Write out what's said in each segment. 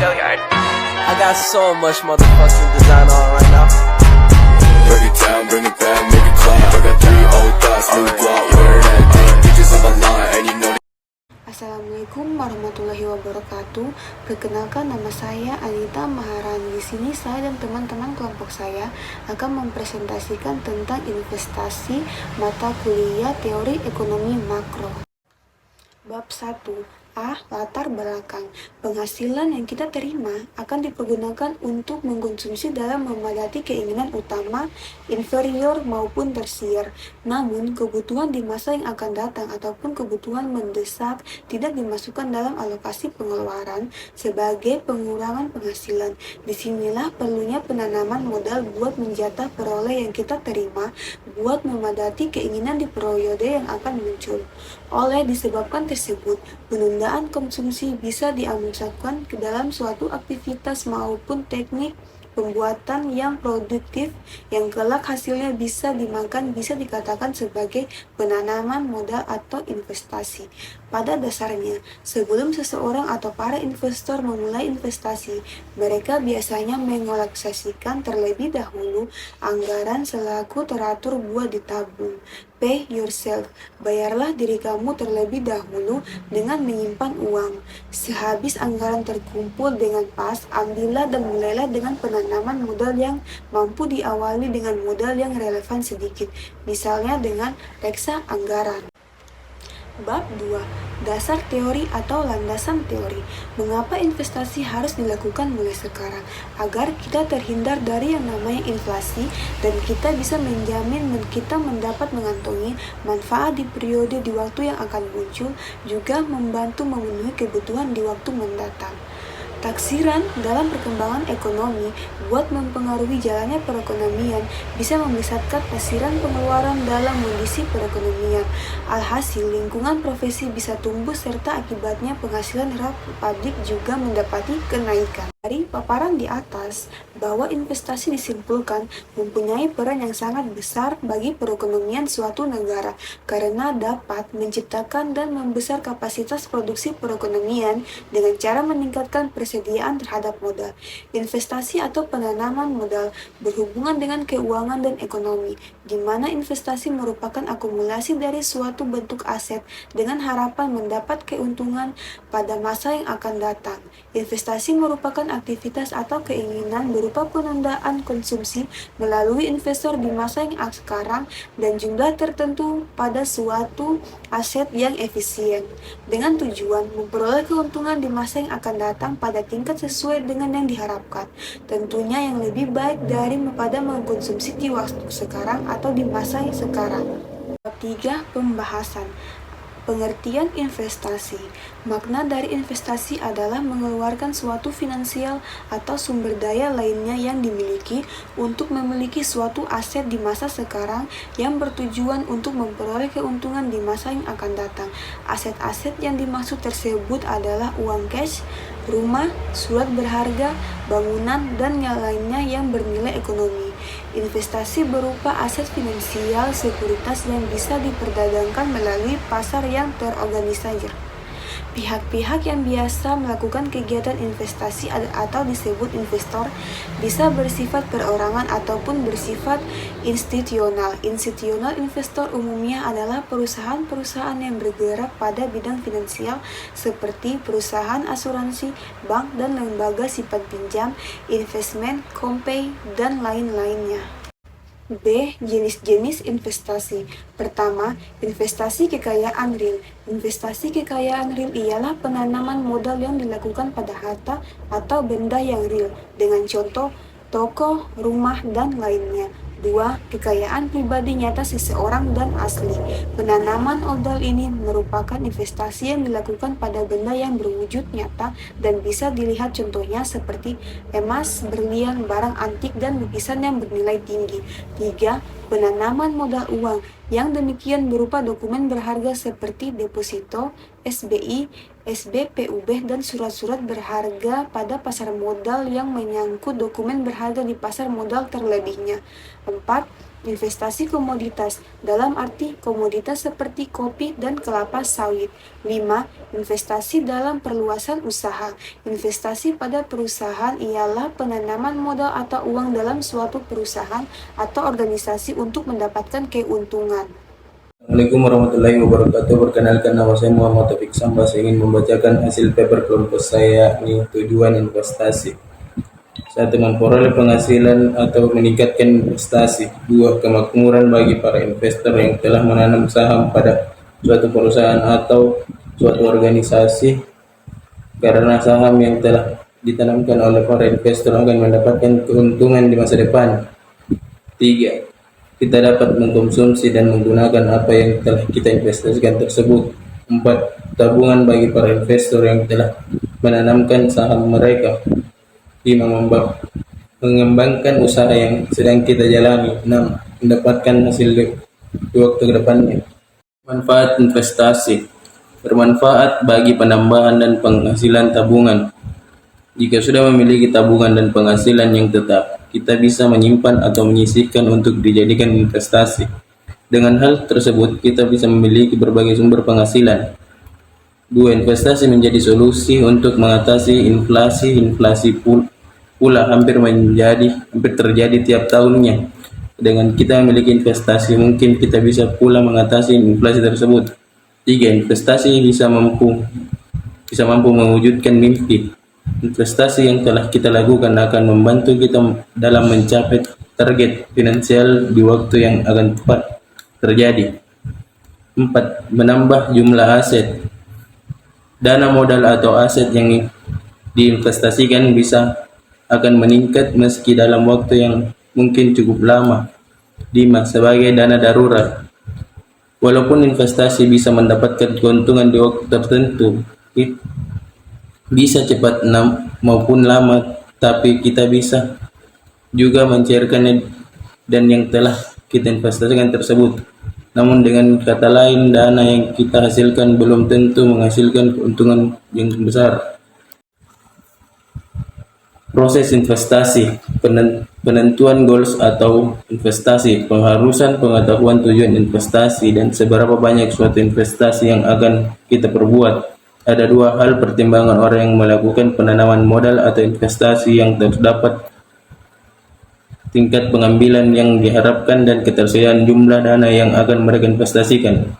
I got so much motherfucking design on right now. Break it down, bring it back, make it clap. I got 3 old thoughts, new guap, wear that thing. Bitches on my line, and you know. Assalamualaikum warahmatullahi wabarakatuh. Perkenalkan, nama saya Anita Maharani. Di sini saya dan teman-teman kelompok saya akan mempresentasikan tentang investasi mata kuliah teori ekonomi makro. Bab 1. Latar belakang. Penghasilan yang kita terima akan dipergunakan untuk mengkonsumsi dalam memadati keinginan utama, inferior maupun tersier. Namun, kebutuhan di masa yang akan datang ataupun kebutuhan mendesak tidak dimasukkan dalam alokasi pengeluaran sebagai pengurangan penghasilan. Disinilah perlunya penanaman modal buat menjatah peroleh yang kita terima buat memadati keinginan di periode yang akan muncul. Oleh disebabkan tersebut, penundaan konsumsi bisa diamuskan ke dalam suatu aktivitas maupun teknik pembuatan yang produktif yang kelak hasilnya bisa dimakan, bisa dikatakan sebagai penanaman modal atau investasi. Pada dasarnya, sebelum seseorang atau para investor memulai investasi, mereka biasanya mengolaksasikan terlebih dahulu anggaran selaku teratur buat ditabung. Pay yourself, bayarlah diri kamu terlebih dahulu dengan menyimpan uang. Sehabis anggaran terkumpul dengan pas, ambillah dan mulailah dengan penanaman modal yang mampu diawali dengan modal yang relevan sedikit, misalnya dengan reksa anggaran. Bab 2. Dasar teori atau landasan teori. Mengapa investasi harus dilakukan mulai sekarang? Agar kita terhindar dari yang namanya inflasi dan kita bisa menjamin kita mendapat mengantongi manfaat di periode di waktu yang akan muncul, juga membantu memenuhi kebutuhan di waktu mendatang. Taksiran dalam perkembangan ekonomi buat mempengaruhi jalannya perekonomian bisa membesarkan taksiran pengeluaran dalam kondisi perekonomian. Alhasil, lingkungan profesi bisa tumbuh serta akibatnya penghasilan publik juga mendapati kenaikan. Dari paparan di atas, bahwa investasi disimpulkan mempunyai peran yang sangat besar bagi perekonomian suatu negara karena dapat menciptakan dan membesar kapasitas produksi perekonomian dengan cara meningkatkan persediaan terhadap modal. Investasi atau penanaman modal berhubungan dengan keuangan dan ekonomi, di mana investasi merupakan akumulasi dari suatu bentuk aset dengan harapan mendapat keuntungan pada masa yang akan datang. Investasi merupakan aktivitas atau keinginan berupa penundaan konsumsi melalui investor di masa yang sekarang dan jumlah tertentu pada suatu aset yang efisien, dengan tujuan memperoleh keuntungan di masa yang akan datang pada tingkat sesuai dengan yang diharapkan, tentunya yang lebih baik daripada mengkonsumsi di waktu sekarang atau di masa yang sekarang. Bab 3. Pembahasan. Pengertian investasi. Makna dari investasi adalah mengeluarkan suatu finansial atau sumber daya lainnya yang dimiliki untuk memiliki suatu aset di masa sekarang yang bertujuan untuk memperoleh keuntungan di masa yang akan datang. Aset-aset yang dimaksud tersebut adalah uang cash, rumah, surat berharga, bangunan, dan yang lainnya yang bernilai ekonomi. Investasi berupa aset finansial sekuritas yang bisa diperdagangkan melalui pasar yang terorganisir. Pihak-pihak yang biasa melakukan kegiatan investasi atau disebut investor bisa bersifat perorangan ataupun bersifat institusional. Institusional investor umumnya adalah perusahaan-perusahaan yang bergerak pada bidang finansial seperti perusahaan asuransi, bank dan lembaga sifat pinjam, investment, company, dan lain-lainnya. B. Jenis-jenis investasi. Pertama, investasi kekayaan real. Investasi kekayaan real ialah penanaman modal yang dilakukan pada harta atau benda yang real, dengan contoh toko, rumah, dan lainnya. 2. Kekayaan pribadi nyata seseorang dan asli. Penanaman modal ini merupakan investasi yang dilakukan pada benda yang berwujud nyata dan bisa dilihat contohnya seperti emas, berlian, barang antik, dan lukisan yang bernilai tinggi. 3. Penanaman modal uang yang demikian berupa dokumen berharga seperti deposito, SBI, SB, PUB, dan surat-surat berharga pada pasar modal yang menyangkut dokumen berharga di pasar modal terlebihnya. 4. Investasi komoditas, dalam arti komoditas seperti kopi dan kelapa sawit. 5. Investasi dalam perluasan usaha. Investasi pada perusahaan ialah penanaman modal atau uang dalam suatu perusahaan atau organisasi untuk mendapatkan keuntungan. Assalamualaikum warahmatullahi wabarakatuh. Perkenalkan, nama saya Muhammad Taufik Samba. Saya ingin membacakan hasil paper kelompok saya ini tujuan investasi. 1. Memperoleh penghasilan atau meningkatkan investasi. 2. Kemakmuran bagi para investor yang telah menanam saham pada suatu perusahaan atau suatu organisasi, karena saham yang telah ditanamkan oleh para investor akan mendapatkan keuntungan di masa depan. 3. Kita dapat mengkonsumsi dan menggunakan apa yang telah kita investasikan tersebut. 4. Tabungan bagi para investor yang telah menanamkan saham mereka. 5. Mengembangkan usaha yang sedang kita jalani. 6. Mendapatkan hasil di waktu kedepannya. Manfaat investasi. Bermanfaat bagi penambahan dan penghasilan tabungan. Jika sudah memiliki tabungan dan penghasilan yang tetap, kita bisa menyimpan atau menyisihkan untuk dijadikan investasi. Dengan hal tersebut, kita bisa memiliki berbagai sumber penghasilan. 2. Investasi menjadi solusi untuk mengatasi inflasi. Inflasi pula hampir terjadi tiap tahunnya. Dengan kita memiliki investasi, mungkin kita bisa pula mengatasi inflasi tersebut. 3. Investasi bisa mampu mewujudkan mimpi. Investasi yang telah kita lakukan akan membantu kita dalam mencapai target finansial di waktu yang akan tepat terjadi. 4. Menambah jumlah aset. Dana modal atau aset yang diinvestasikan akan meningkat meski dalam waktu yang mungkin cukup lama. 5. Sebagai dana darurat. Walaupun investasi bisa mendapatkan keuntungan di waktu tertentu, bisa cepat maupun lama, tapi kita bisa juga mencairkannya dan yang telah kita investasikan tersebut. Namun dengan kata lain, dana yang kita hasilkan belum tentu menghasilkan keuntungan yang besar. Proses investasi, penentuan goals atau investasi, pengharusan pengetahuan tujuan investasi dan seberapa banyak suatu investasi yang akan kita perbuat. Ada 2 hal pertimbangan orang yang melakukan penanaman modal atau investasi yang terdapat: tingkat pengambilan yang diharapkan dan ketersediaan jumlah dana yang akan mereka investasikan.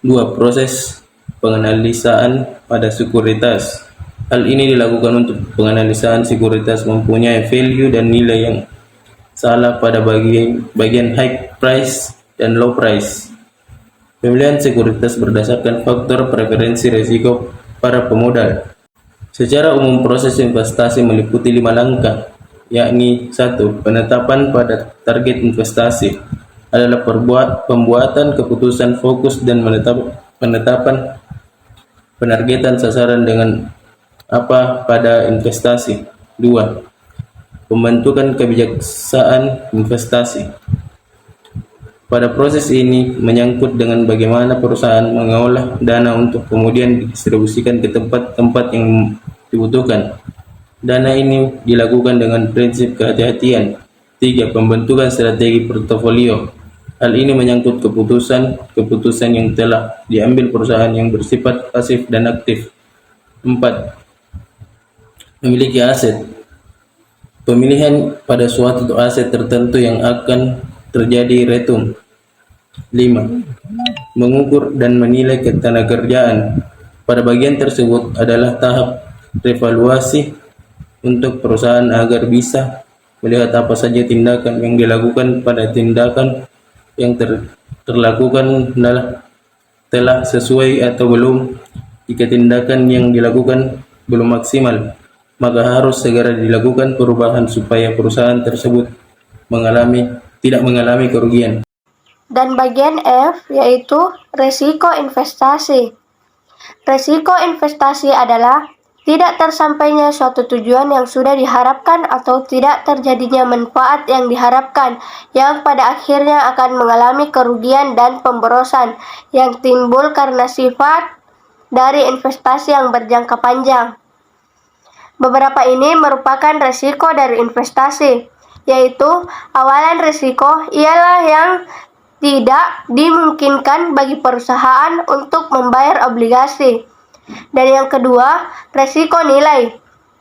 2. Proses penganalisaan pada sekuritas. Hal ini dilakukan untuk penganalisaan sekuritas mempunyai value dan nilai yang salah pada bagian high price dan low price. Pemilihan sekuritas berdasarkan faktor preferensi risiko para pemodal. Secara umum, proses investasi meliputi 5 langkah, yakni 1. Penetapan pada target investasi adalah pembuatan keputusan fokus dan penetapan penargetan sasaran dengan apa pada investasi. 2. Pembentukan kebijaksanaan investasi. Pada proses ini menyangkut dengan bagaimana perusahaan mengolah dana untuk kemudian didistribusikan ke tempat-tempat yang dibutuhkan. Dana ini dilakukan dengan prinsip kehati-hatian. 3. Pembentukan strategi portofolio. Hal ini menyangkut keputusan yang telah diambil perusahaan yang bersifat pasif dan aktif. 4. Memiliki aset. Pemilihan pada suatu aset tertentu yang akan terjadi return. 5. Mengukur dan menilai ketenagakerjaan. Pada bagian tersebut adalah tahap revaluasi untuk perusahaan agar bisa melihat apa saja tindakan yang dilakukan pada tindakan yang terlakukan telah sesuai atau belum. Jika tindakan yang dilakukan belum maksimal, maka harus segera dilakukan perubahan supaya perusahaan tersebut tidak mengalami kerugian. Dan bagian F yaitu resiko investasi. Resiko investasi adalah tidak tersampainya suatu tujuan yang sudah diharapkan atau tidak terjadinya manfaat yang diharapkan, yang pada akhirnya akan mengalami kerugian dan pemborosan yang timbul karena sifat dari investasi yang berjangka panjang. Beberapa ini merupakan resiko dari investasi, yaitu awalan risiko ialah yang tidak dimungkinkan bagi perusahaan untuk membayar obligasi. Dan yang kedua, resiko nilai,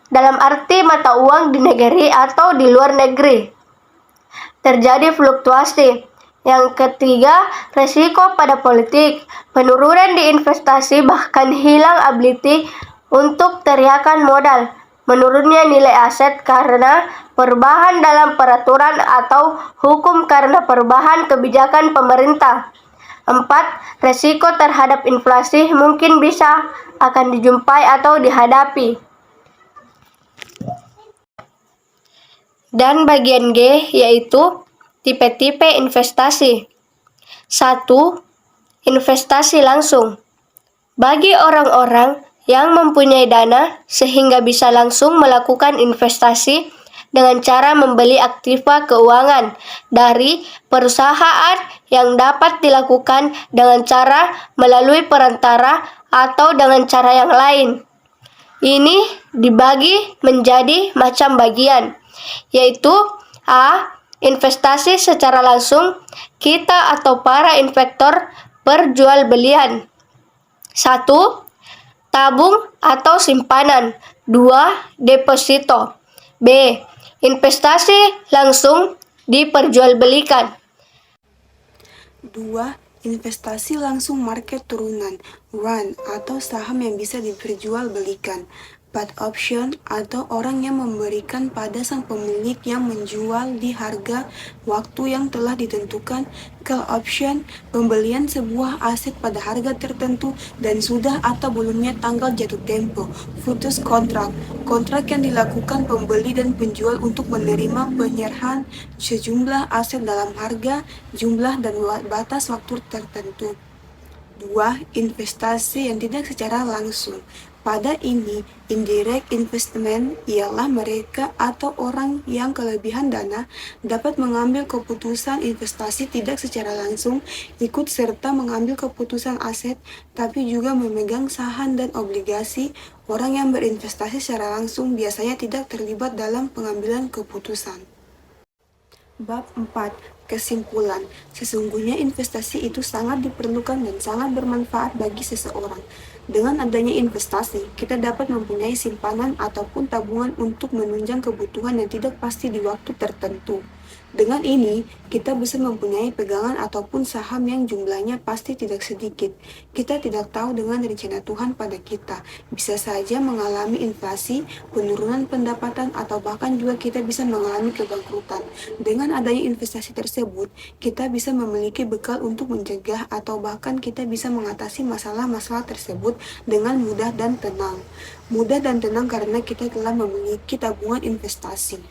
dalam arti mata uang di negeri atau di luar negeri. Terjadi fluktuasi. Yang ketiga, resiko pada politik, penurunan di investasi bahkan hilang ability untuk teriakan modal, menurunnya nilai aset karena perubahan dalam peraturan atau hukum karena perubahan kebijakan pemerintah. 4. Resiko terhadap inflasi mungkin bisa akan dijumpai atau dihadapi. Dan bagian G yaitu tipe-tipe investasi. 1. Investasi langsung. Bagi orang-orang yang mempunyai dana sehingga bisa langsung melakukan investasi dengan cara membeli aktiva keuangan dari perusahaan yang dapat dilakukan dengan cara melalui perantara atau dengan cara yang lain. Ini dibagi menjadi macam bagian, yaitu A. Investasi secara langsung, kita atau para investor perjualbelian. 1. Tabung atau simpanan. 2. Deposito. B. Investasi langsung diperjualbelikan. 2. Investasi langsung market turunan, run atau saham yang bisa diperjualbelikan. Put option atau orang yang memberikan pada sang pemilik yang menjual di harga waktu yang telah ditentukan. Call option, pembelian sebuah aset pada harga tertentu dan sudah atau belumnya tanggal jatuh tempo. Putus kontrak, kontrak yang dilakukan pembeli dan penjual untuk menerima penyerahan sejumlah aset dalam harga, jumlah dan batas waktu tertentu. 2. Investasi yang tidak secara langsung. Pada ini, indirect investment ialah mereka atau orang yang kelebihan dana dapat mengambil keputusan investasi tidak secara langsung, ikut serta mengambil keputusan aset, tapi juga memegang saham dan obligasi. Orang yang berinvestasi secara langsung biasanya tidak terlibat dalam pengambilan keputusan. Bab 4. Kesimpulan, sesungguhnya investasi itu sangat diperlukan dan sangat bermanfaat bagi seseorang. Dengan adanya investasi, kita dapat mempunyai simpanan ataupun tabungan untuk menunjang kebutuhan yang tidak pasti di waktu tertentu. Dengan ini, kita bisa mempunyai pegangan ataupun saham yang jumlahnya pasti tidak sedikit. Kita tidak tahu dengan rencana Tuhan pada kita. Bisa saja mengalami inflasi, penurunan pendapatan, atau bahkan juga kita bisa mengalami kebangkrutan. Dengan adanya investasi tersebut, kita bisa memiliki bekal untuk mencegah atau bahkan kita bisa mengatasi masalah-masalah tersebut dengan mudah dan tenang. Mudah dan tenang karena kita telah memiliki tabungan investasi.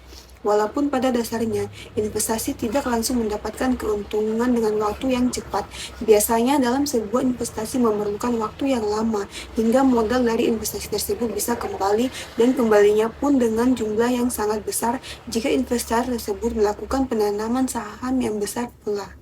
Walaupun pada dasarnya, investasi tidak langsung mendapatkan keuntungan dengan waktu yang cepat. Biasanya dalam sebuah investasi memerlukan waktu yang lama, hingga modal dari investasi tersebut bisa kembali, dan kembalinya pun dengan jumlah yang sangat besar jika investor tersebut melakukan penanaman saham yang besar pula.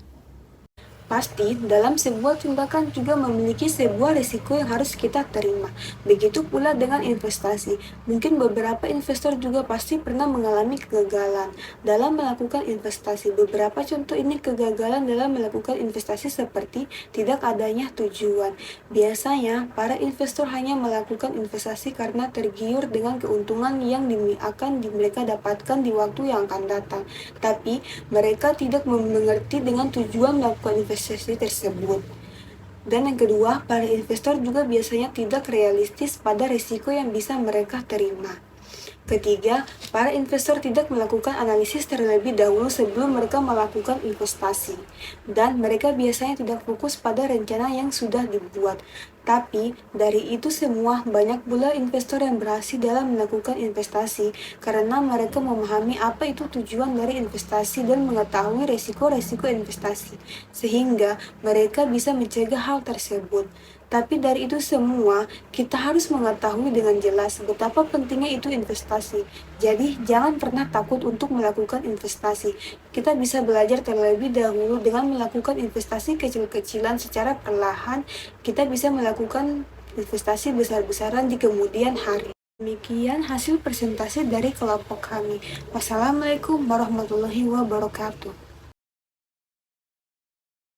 Pasti, dalam sebuah tindakan juga memiliki sebuah risiko yang harus kita terima. Begitu pula dengan investasi. Mungkin beberapa investor juga pasti pernah mengalami kegagalan dalam melakukan investasi. Beberapa contoh ini kegagalan dalam melakukan investasi seperti tidak adanya tujuan. Biasanya, para investor hanya melakukan investasi karena tergiur dengan keuntungan yang akan mereka dapatkan di waktu yang akan datang. Tapi, mereka tidak mengerti dengan tujuan melakukan investasi tersebut. Dan yang kedua, para investor juga biasanya tidak realistis pada risiko yang bisa mereka terima. Ketiga, para investor tidak melakukan analisis terlebih dahulu sebelum mereka melakukan investasi. Dan mereka biasanya tidak fokus pada rencana yang sudah dibuat. Tapi, dari itu semua, banyak pula investor yang berhasil dalam melakukan investasi karena mereka memahami apa itu tujuan dari investasi dan mengetahui resiko-resiko investasi, sehingga mereka bisa mencegah hal tersebut. Tapi dari itu semua, kita harus mengetahui dengan jelas betapa pentingnya itu investasi. Jadi, jangan pernah takut untuk melakukan investasi. Kita bisa belajar terlebih dahulu dengan melakukan investasi kecil-kecilan secara perlahan. Kita bisa melakukan investasi besar-besaran di kemudian hari. Demikian hasil presentasi dari kelompok kami. Wassalamualaikum warahmatullahi wabarakatuh.